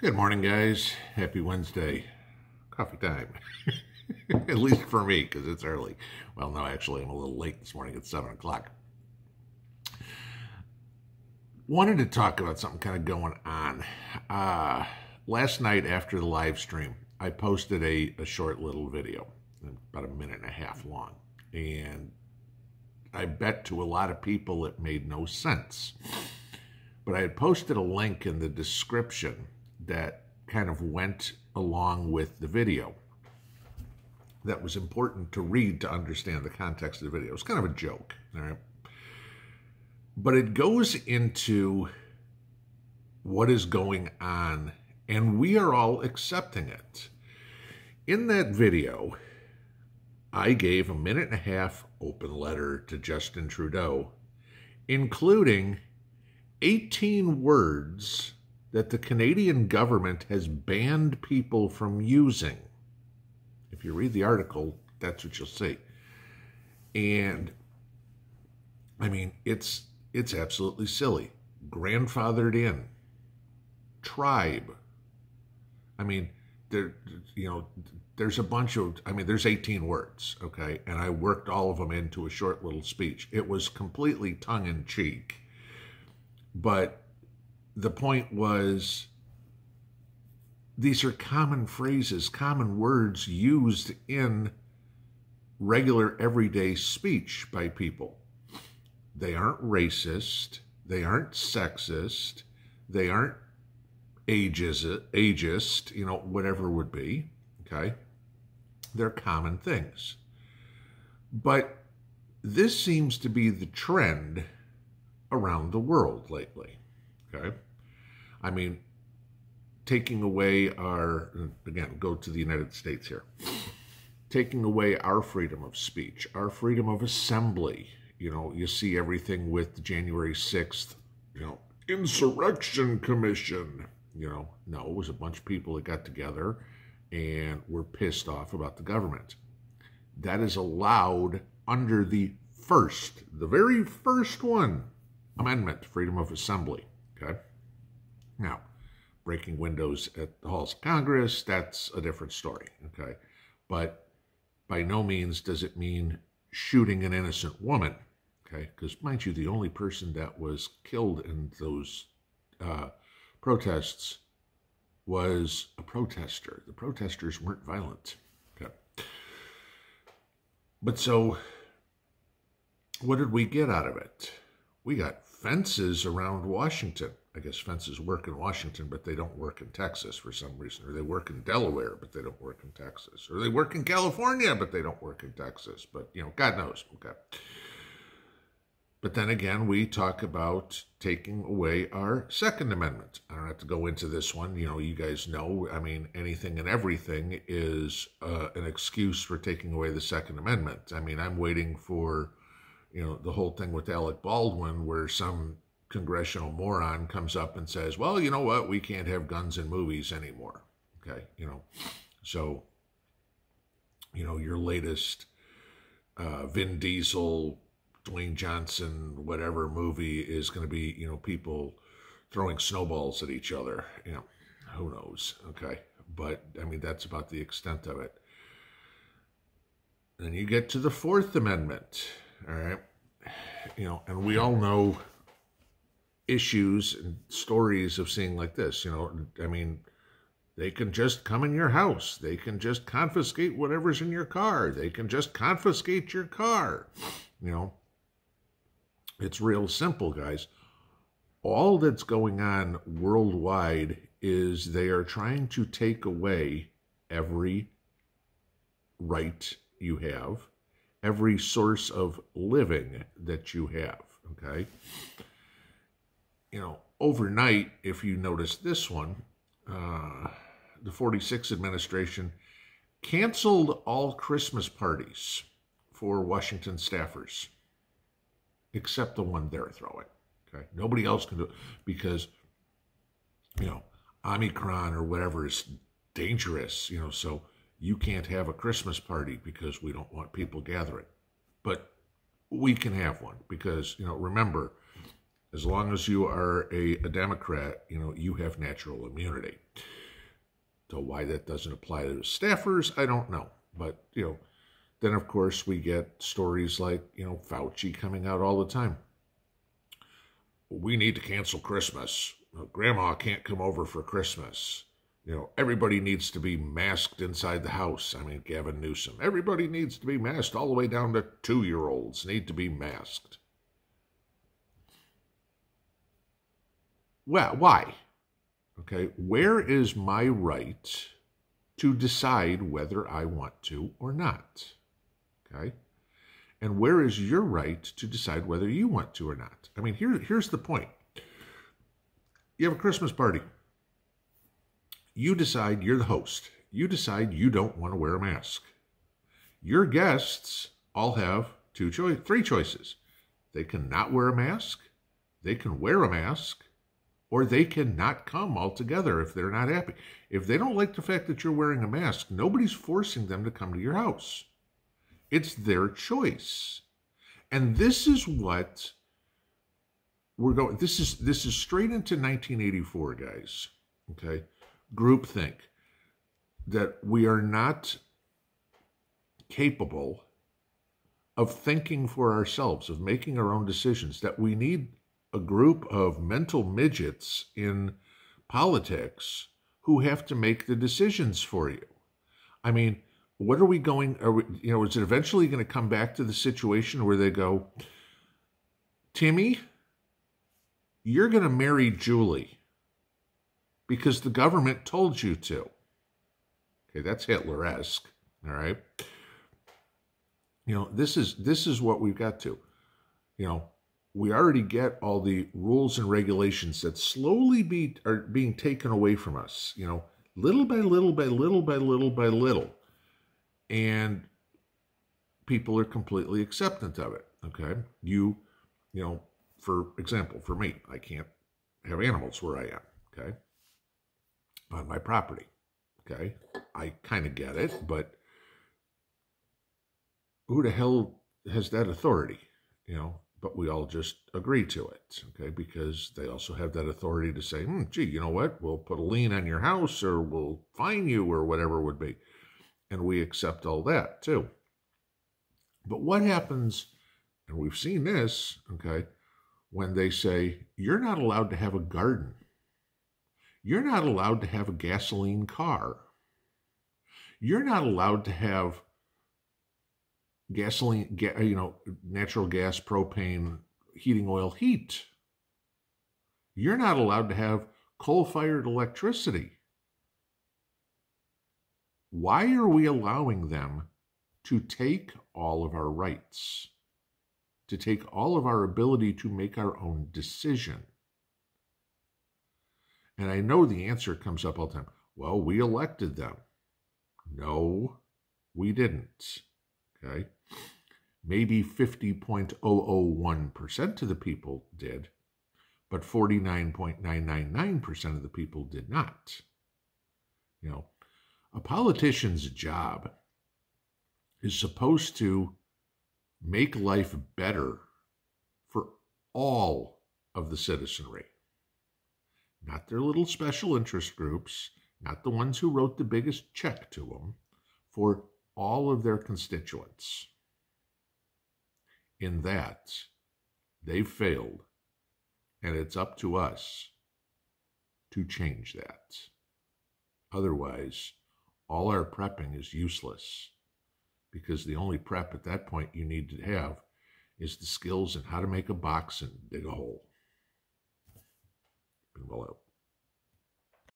Good morning, guys. Happy Wednesday. Coffee time. At least for me, because it's early. Well, no, actually, I'm a little late this morning. It's 7 o'clock. Wanted to talk about something kind of going on. Last night after the live stream, I posted a short little video, about a minute and a half long. And I bet to a lot of people it made no sense. But I had posted a link in the description that kind of went along with the video that was important to read to understand the context of the video. It's kind of a joke, all right? But it goes into what is going on, and we are all accepting it. In that video, I gave a minute and a half open letter to Justin Trudeau, including 18 words that the Canadian government has banned people from using. If you read the article, that's what you'll see. And I mean, it's absolutely silly. Grandfathered in, tribe. I mean, there's a bunch of, there's 18 words, okay? And I worked all of them into a short little speech. It was completely tongue-in-cheek. But the point was, these are common phrases, common words used in regular everyday speech by people. They aren't racist, they aren't sexist, they aren't ageist, whatever it would be, okay? They're common things. But this seems to be the trend around the world lately, okay? I mean, taking away again, go to the United States here, taking away our freedom of speech, our freedom of assembly. You see everything with the January 6th, Insurrection Commission. No, it was a bunch of people that got together and were pissed off about the government. That is allowed under the very first one, Amendment, freedom of assembly, okay? Now, breaking windows at the halls of Congress, that's a different story, okay? But by no means does it mean shooting an innocent woman, okay? Because, mind you, the only person that was killed in those protests was a protester. The protesters weren't violent, okay? But so, what did we get out of it? We got fences around Washington. I guess fences work in Washington, but they don't work in Texas for some reason. Or they work in Delaware, but they don't work in Texas. Or they work in California, but they don't work in Texas. But, God knows. Okay. But then again, we talk about taking away our Second Amendment. I don't have to go into this one. You guys know, anything and everything is an excuse for taking away the Second Amendment. I'm waiting for the whole thing with Alec Baldwin, where some congressional moron comes up and says, well, you know what, we can't have guns in movies anymore. Okay, so, your latest Vin Diesel, Dwayne Johnson, whatever movie is going to be, people throwing snowballs at each other. Who knows, okay? But, that's about the extent of it. Then you get to the Fourth Amendment. All right. And we all know issues and stories of seeing like this. They can just come in your house. They can just confiscate whatever's in your car. They can just confiscate your car. It's real simple, guys. All that's going on worldwide is they are trying to take away every right you have, every source of living that you have, okay? Overnight, if you notice this one, the 46th administration canceled all Christmas parties for Washington staffers, except the one they're throwing, okay? Nobody else can do it because, Omicron or whatever is dangerous, so you can't have a Christmas party because we don't want people gathering. But we can have one because, remember, As long as you are a Democrat, you have natural immunity. So why that doesn't apply to staffers, I don't know. But, then of course we get stories like, Fauci coming out all the time. We need to cancel Christmas. Grandma can't come over for Christmas. Everybody needs to be masked inside the house. I mean, Gavin Newsom. Everybody needs to be masked, all the way down to 2-year-olds need to be masked. Well, why? Okay, where is my right to decide whether I want to or not? Okay, and where is your right to decide whether you want to or not? I mean, here's the point. You have a Christmas party. You decide, you're the host. You decide you don't want to wear a mask. Your guests all have three choices. They can not wear a mask, they can wear a mask, or they cannot come altogether if they're not happy. If they don't like the fact that you're wearing a mask, nobody's forcing them to come to your house. It's their choice. And this is what we're going, this is straight into 1984, guys. Okay? Groupthink. That we are not capable of thinking for ourselves, of making our own decisions, that we need a group of mental midgets in politics who have to make the decisions for you. I mean, what are we going, is it eventually going to come back to the situation where they go, Timmy, you're going to marry Julie because the government told you to. Okay, that's Hitler-esque, all right? This is what we've got to. We already get all the rules and regulations that slowly are being taken away from us, little by little by little by little by little. And people are completely acceptant of it, okay? For example, for me, I can't have animals where I am, okay? On my property, okay? I kind of get it, but who the hell has that authority, But we all just agree to it, okay? Because they also have that authority to say, gee, you know what? We'll put a lien on your house, or we'll fine you, or whatever it would be. And we accept all that, too. But what happens, and we've seen this, okay, when they say, you're not allowed to have a garden. You're not allowed to have a gasoline car. You're not allowed to have gasoline, natural gas, propane, heating oil, heat. You're not allowed to have coal-fired electricity. Why are we allowing them to take all of our rights, to take all of our ability to make our own decision? And I know the answer comes up all the time. Well, we elected them. No, we didn't. Okay? Maybe 50.001% of the people did, but 49.999% of the people did not. A politician's job is supposed to make life better for all of the citizenry. Not their little special interest groups, not the ones who wrote the biggest check to them, for all of their constituents. In that, they've failed, and it's up to us to change that. Otherwise, all our prepping is useless, because the only prep at that point you need to have is the skills in how to make a box and dig a hole. Been well out.